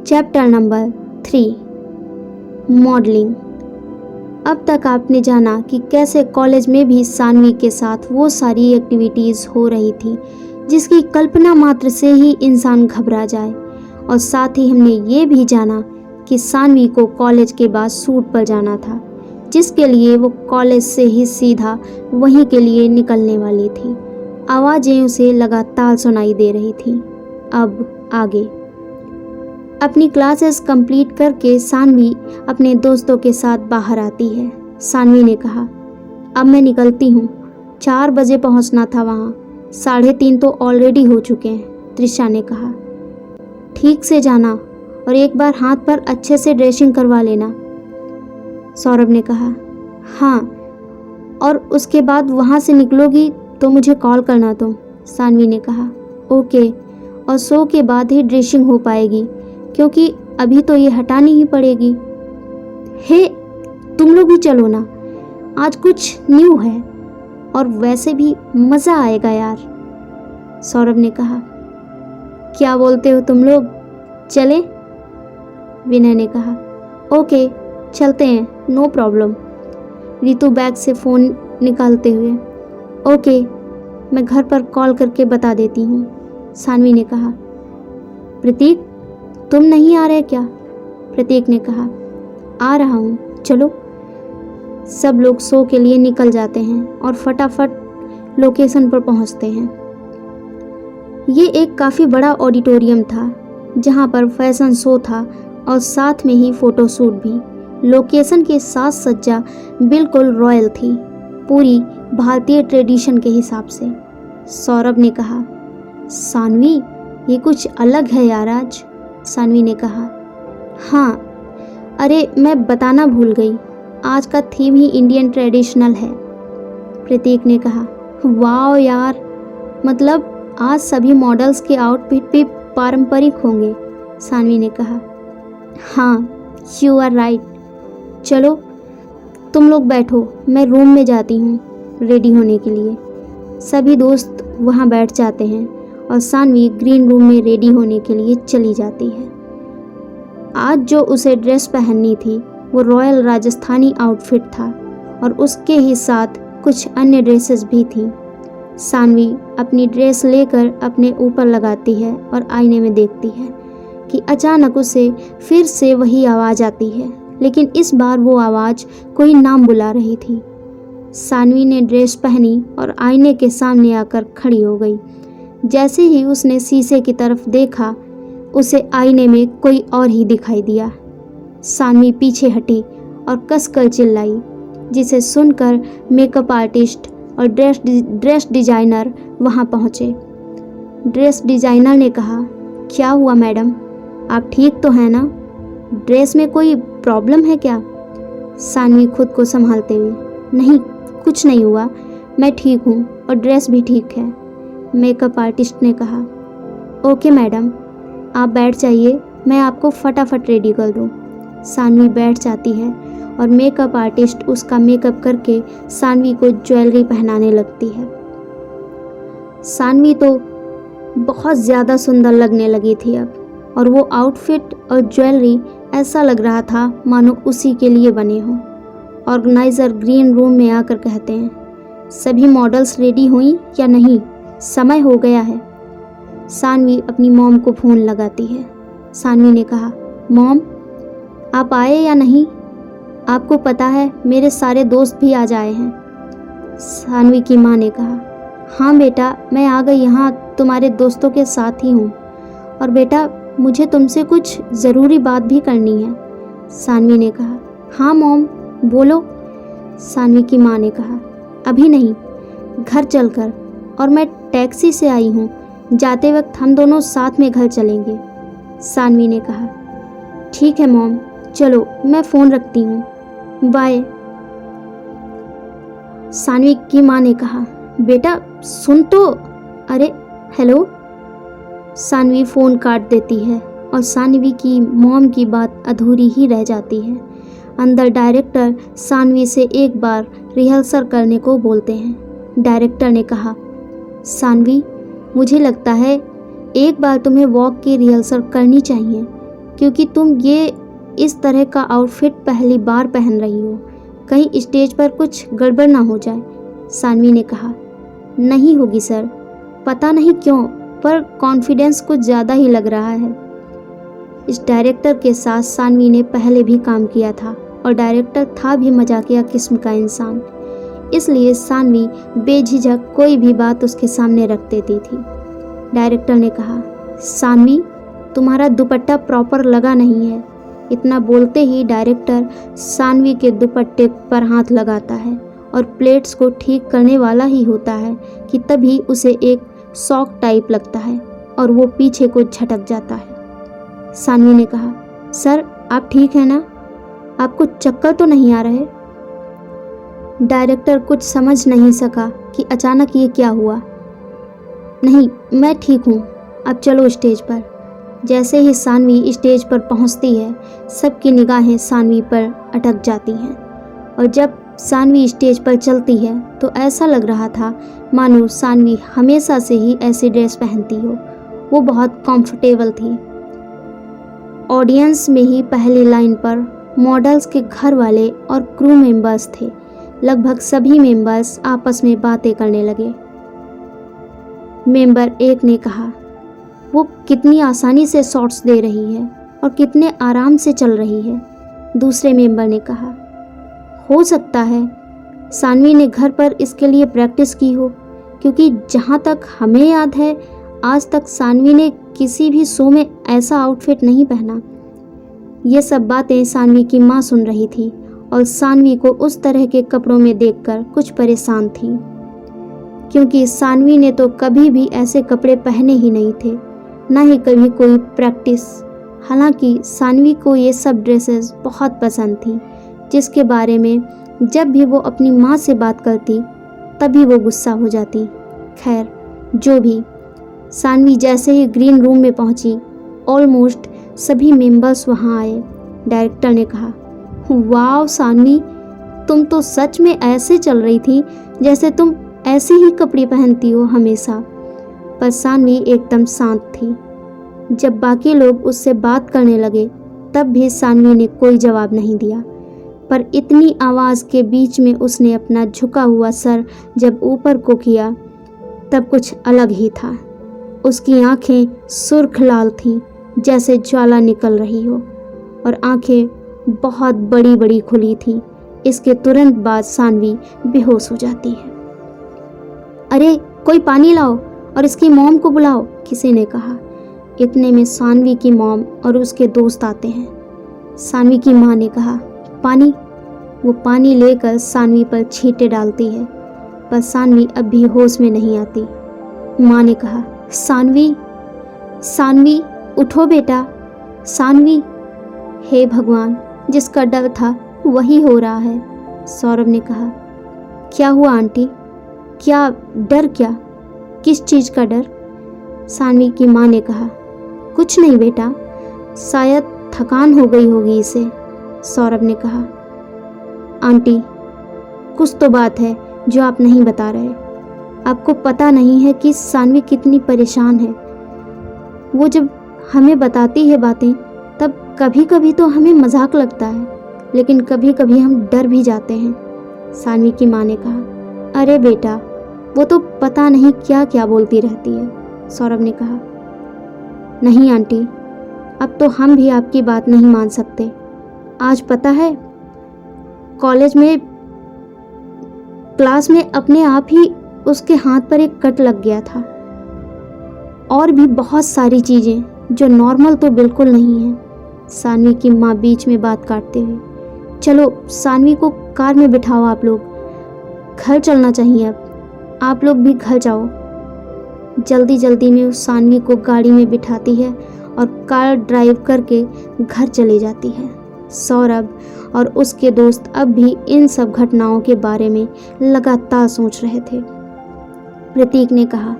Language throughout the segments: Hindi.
Chapter number 3 modelling. अब तक आपने जाना कि कैसे कॉलेज में भी सानवी के साथ वो सारी एक्टिविटीज़ हो रही थी जिसकी कल्पना मात्र से ही इंसान घबरा जाए, और साथ ही हमने ये भी जाना कि सानवी को कॉलेज के बाद शूट पर जाना था जिसके लिए वो कॉलेज से ही सीधा वहीं के लिए निकलने वाली थी। आवाज़ें उसे लगातार सुनाई दे रही थी। अब आगे। अपनी क्लासेस कंप्लीट करके सानवी अपने दोस्तों के साथ बाहर आती है। सानवी ने कहा, अब मैं निकलती हूँ, 4 बजे पहुँचना था वहाँ, 3:30 तो ऑलरेडी हो चुके हैं। त्रिशा ने कहा, ठीक से जाना और एक बार हाथ पर अच्छे से ड्रेसिंग करवा लेना। सौरभ ने कहा, हाँ, और उसके बाद वहाँ से निकलोगी तो मुझे कॉल करना तुम। सानवी ने कहा, ओके, और 100 के बाद ही ड्रेसिंग हो पाएगी क्योंकि अभी तो ये हटानी ही पड़ेगी। हे, तुम लोग भी चलो ना, आज कुछ न्यू है और वैसे भी मज़ा आएगा यार। सौरभ ने कहा, क्या बोलते हो तुम लोग, चले? विनय ने कहा, ओके चलते हैं, नो प्रॉब्लम। रितु बैग से फ़ोन निकालते हुए, ओके मैं घर पर कॉल करके बता देती हूँ। सानवी ने कहा, प्रतीक तुम नहीं आ रहे क्या? प्रतीक ने कहा, आ रहा हूँ, चलो। सब लोग शो के लिए निकल जाते हैं और फटाफट लोकेशन पर पहुँचते हैं। ये एक काफ़ी बड़ा ऑडिटोरियम था जहाँ पर फैशन शो था और साथ में ही फ़ोटोशूट भी। लोकेशन की साज सज्जा बिल्कुल रॉयल थी, पूरी भारतीय ट्रेडिशन के हिसाब से। सौरभ ने कहा, सानवी ये कुछ अलग है यार आज। सानवी ने कहा, हाँ, अरे मैं बताना भूल गई, आज का थीम ही इंडियन ट्रेडिशनल है। प्रतीक ने कहा, वाह यार, मतलब आज सभी मॉडल्स के आउटफिट भी पारंपरिक होंगे। सानवी ने कहा, हाँ यू आर राइट, चलो तुम लोग बैठो, मैं रूम में जाती हूँ रेडी होने के लिए। सभी दोस्त वहाँ बैठ जाते हैं और सानवी ग्रीन रूम में रेडी होने के लिए चली जाती है। आज जो उसे ड्रेस पहननी थी वो रॉयल राजस्थानी आउटफिट था और उसके ही साथ कुछ अन्य ड्रेसेस भी थीं। सानवी अपनी ड्रेस लेकर अपने ऊपर लगाती है और आईने में देखती है कि अचानक उसे फिर से वही आवाज़ आती है, लेकिन इस बार वो आवाज़ कोई नाम बुला रही थी। सानवी ने ड्रेस पहनी और आईने के सामने आकर खड़ी हो गई। जैसे ही उसने शीशे की तरफ देखा, उसे आईने में कोई और ही दिखाई दिया। सानवी पीछे हटी और कसकर चिल्लाई, जिसे सुनकर मेकअप आर्टिस्ट और ड्रेस डिजाइनर वहां पहुंचे। ड्रेस डिजाइनर ने कहा, क्या हुआ मैडम, आप ठीक तो हैं ना? ड्रेस में कोई प्रॉब्लम है क्या? सानवी खुद को संभालते हुए, नहीं कुछ नहीं हुआ, मैं ठीक हूँ और ड्रेस भी ठीक है। मेकअप आर्टिस्ट ने कहा, ओके मैडम आप बैठ जाइए, मैं आपको फटाफट रेडी कर दूँ। सानवी बैठ जाती है और मेकअप आर्टिस्ट उसका मेकअप करके सानवी को ज्वेलरी पहनाने लगती है। सानवी तो बहुत ज़्यादा सुंदर लगने लगी थी अब, और वो आउटफिट और ज्वेलरी ऐसा लग रहा था मानो उसी के लिए बने हों। ऑर्गेनाइज़र ग्रीन रूम में आकर कहते हैं, सभी मॉडल्स रेडी हुई या नहीं, समय हो गया है। सानवी अपनी मॉम को फ़ोन लगाती है। सानवी ने कहा, मॉम आप आए या नहीं? आपको पता है मेरे सारे दोस्त भी आज आए हैं। सानवी की माँ ने कहा, हाँ बेटा मैं आ गई, यहाँ तुम्हारे दोस्तों के साथ ही हूँ, और बेटा मुझे तुमसे कुछ ज़रूरी बात भी करनी है। सानवी ने कहा, हाँ मॉम बोलो। सानवी की माँ ने कहा, अभी नहीं, घर चलकर, और मैं टैक्सी से आई हूँ, जाते वक्त हम दोनों साथ में घर चलेंगे। सानवी ने कहा, ठीक है मॉम, चलो मैं फ़ोन रखती हूँ, बाय। सानवी की माँ ने कहा, बेटा सुन तो, अरे हेलो। सानवी फ़ोन काट देती है और सानवी की मॉम की बात अधूरी ही रह जाती है। अंदर डायरेक्टर सानवी से एक बार रिहर्सल करने को बोलते हैं। डायरेक्टर ने कहा, सानवी मुझे लगता है एक बार तुम्हें वॉक की रिहर्सल करनी चाहिए, क्योंकि तुम ये इस तरह का आउटफिट पहली बार पहन रही हो। कहीं स्टेज पर कुछ गड़बड़ ना हो जाए। सानवी ने कहा, नहीं होगी सर, पता नहीं क्यों पर कॉन्फिडेंस कुछ ज़्यादा ही लग रहा है। इस डायरेक्टर के साथ सानवी ने पहले भी काम किया था और डायरेक्टर था भी मजाकिया किस्म का इंसान, इसलिए सानवी बेझिझक कोई भी बात उसके सामने रख देती थी। डायरेक्टर ने कहा, सानवी तुम्हारा दुपट्टा प्रॉपर लगा नहीं है। इतना बोलते ही डायरेक्टर सानवी के दुपट्टे पर हाथ लगाता है और प्लेट्स को ठीक करने वाला ही होता है कि तभी उसे एक शॉक टाइप लगता है और वो पीछे को झटक जाता है। सानवी ने कहा, सर आप ठीक है ना? आपको चक्कर तो नहीं आ रहे? डायरेक्टर कुछ समझ नहीं सका कि अचानक ये क्या हुआ। नहीं, मैं ठीक हूँ, अब चलो स्टेज पर। जैसे ही सानवी स्टेज पर पहुँचती है, सबकी निगाहें सानवी पर अटक जाती हैं और जब सानवी स्टेज पर चलती है तो ऐसा लग रहा था मानो सानवी हमेशा से ही ऐसी ड्रेस पहनती हो। वो बहुत कंफर्टेबल थी। ऑडियंस में ही पहली लाइन पर मॉडल्स के घर वाले और क्रू मेंबर्स थे। लगभग सभी मेंबर्स आपस में बातें करने लगे। मेंबर एक ने कहा, वो कितनी आसानी से शॉट्स दे रही है और कितने आराम से चल रही है। दूसरे मेंबर ने कहा, हो सकता है सानवी ने घर पर इसके लिए प्रैक्टिस की हो, क्योंकि जहाँ तक हमें याद है आज तक सानवी ने किसी भी शो में ऐसा आउटफिट नहीं पहना। ये सब बातें सानवी की माँ सुन रही थी और सानवी को उस तरह के कपड़ों में देखकर कुछ परेशान थी, क्योंकि सानवी ने तो कभी भी ऐसे कपड़े पहने ही नहीं थे, ना ही कभी कोई प्रैक्टिस। हालांकि सानवी को ये सब ड्रेसेस बहुत पसंद थी, जिसके बारे में जब भी वो अपनी माँ से बात करती तभी वो गुस्सा हो जाती। खैर जो भी, सानवी जैसे ही ग्रीन रूम में पहुंची, ऑलमोस्ट सभी मेंबर्स वहां आए। डायरेक्टर ने कहा, वाह सानवी, तुम तो सच में ऐसे चल रही थी जैसे तुम ऐसे ही कपड़े पहनती हो हमेशा। पर सानवी एकदम शांत थी। जब बाकी लोग उससे बात करने लगे तब भी सानवी ने कोई जवाब नहीं दिया, पर इतनी आवाज़ के बीच में उसने अपना झुका हुआ सर जब ऊपर को किया तब कुछ अलग ही था। उसकी आंखें सुर्ख लाल थीं, जैसे ज्वाला निकल रही हो, और आंखें बहुत बड़ी बड़ी खुली थीं। इसके तुरंत बाद सानवी बेहोश हो जाती है। अरे कोई पानी लाओ और इसकी मॉम को बुलाओ, किसी ने कहा। इतने में सानवी की मॉम और उसके दोस्त आते हैं। सानवी की माँ ने कहा, पानी। वो पानी लेकर सानवी पर छींटे डालती है, पर सानवी अब भी होश में नहीं आती। माँ ने कहा, सानवी, सानवी उठो बेटा, सानवी। हे भगवान, जिसका डर था वही हो रहा है। सौरभ ने कहा, क्या हुआ आंटी? क्या डर? क्या, किस चीज़ का डर? सानवी की माँ ने कहा, कुछ नहीं बेटा, शायद थकान हो गई होगी इसे। सौरभ ने कहा, आंटी कुछ तो बात है जो आप नहीं बता रहे। आपको पता नहीं है कि सानवी कितनी परेशान है। वो जब हमें बताती है बातें तब कभी कभी तो हमें मजाक लगता है, लेकिन कभी कभी हम डर भी जाते हैं। सानवी की माँ ने कहा, अरे बेटा, वो तो पता नहीं क्या क्या बोलती रहती है। सौरभ ने कहा, नहीं आंटी, अब तो हम भी आपकी बात नहीं मान सकते। आज पता है, कॉलेज में क्लास में अपने आप ही उसके हाथ पर एक कट लग गया था, और भी बहुत सारी चीज़ें जो नॉर्मल तो बिल्कुल नहीं है। सानवी की माँ बीच में बात काटते हुए, चलो सानवी को कार में बिठाओ, आप लोग घर चलना चाहिए। अब आप लोग भी घर जाओ। जल्दी जल्दी में उस सानवी को गाड़ी में बिठाती है और कार ड्राइव करके घर चले जाती है। सौरभ और उसके दोस्त अब भी इन सब घटनाओं के बारे में लगातार सोच रहे थे। प्रतीक ने कहा,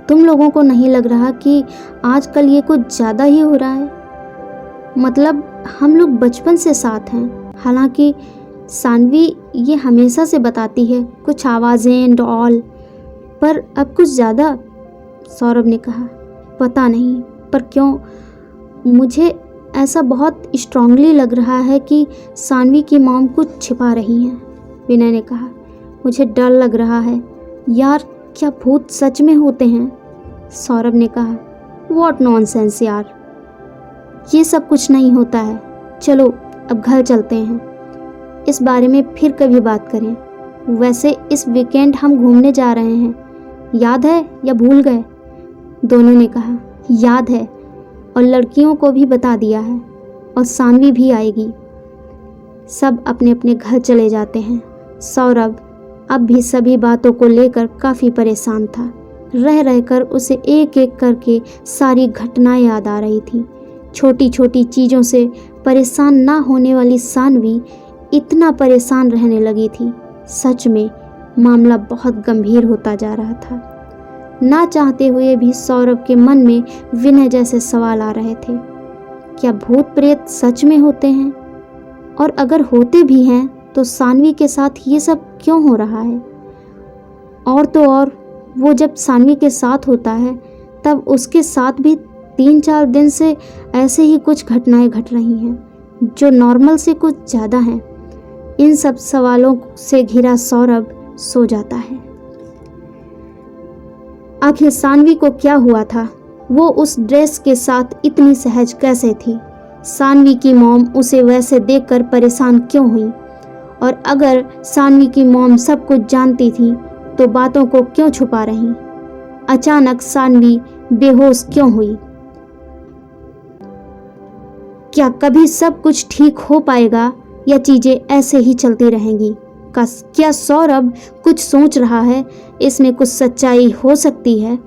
तुम लोगों को नहीं लग रहा कि आजकल ये कुछ ज़्यादा ही हो रहा है? मतलब हम लोग बचपन से साथ हैं, हालांकि सानवी ये हमेशा से बताती है कुछ आवाज़ें एंड ऑल, पर अब कुछ ज़्यादा। सौरभ ने कहा, पता नहीं, पर क्यों ऐसा बहुत स्ट्रांगली लग रहा है कि सानवी की मॉम कुछ छिपा रही हैं। विनय ने कहा, मुझे डर लग रहा है यार, क्या भूत सच में होते हैं? सौरभ ने कहा, व्हाट नॉनसेंस यार, ये सब कुछ नहीं होता है। चलो अब घर चलते हैं, इस बारे में फिर कभी बात करें। वैसे इस वीकेंड हम घूमने जा रहे हैं, याद है या भूल गए? दोनों ने कहा, याद है, और लड़कियों को भी बता दिया है, और सानवी भी आएगी। सब अपने अपने घर चले जाते हैं। सौरभ अब भी सभी बातों को लेकर काफ़ी परेशान था। रह रहकर उसे एक एक करके सारी घटनाएं याद आ रही थी। छोटी छोटी चीज़ों से परेशान ना होने वाली सानवी इतना परेशान रहने लगी थी। सच में मामला बहुत गंभीर होता जा रहा था। ना चाहते हुए भी सौरभ के मन में विनय जैसे सवाल आ रहे थे। क्या भूत प्रेत सच में होते हैं? और अगर होते भी हैं तो सानवी के साथ ये सब क्यों हो रहा है? और तो और वो जब सानवी के साथ होता है तब उसके साथ भी 3-4 दिन से ऐसे ही कुछ घटनाएं घट रही हैं जो नॉर्मल से कुछ ज़्यादा हैं। इन सब सवालों से घिरा सौरभ सो जाता है। आखिर सानवी को क्या हुआ था? वो उस ड्रेस के साथ इतनी सहज कैसे थी? सानवी की मॉम उसे वैसे देखकर परेशान क्यों हुई? और अगर सानवी की मॉम सब कुछ जानती थी तो बातों को क्यों छुपा रही? अचानक सानवी बेहोश क्यों हुई? क्या कभी सब कुछ ठीक हो पाएगा या चीजें ऐसे ही चलती रहेंगी? क्या सौरभ कुछ सोच रहा है? इसमें कुछ सच्चाई हो सकती है?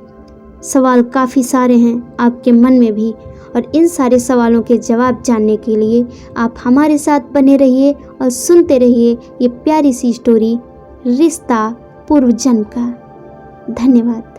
सवाल काफ़ी सारे हैं आपके मन में भी, और इन सारे सवालों के जवाब जानने के लिए आप हमारे साथ बने रहिए और सुनते रहिए ये प्यारी सी स्टोरी रिश्ता पूर्व जन्म का। धन्यवाद।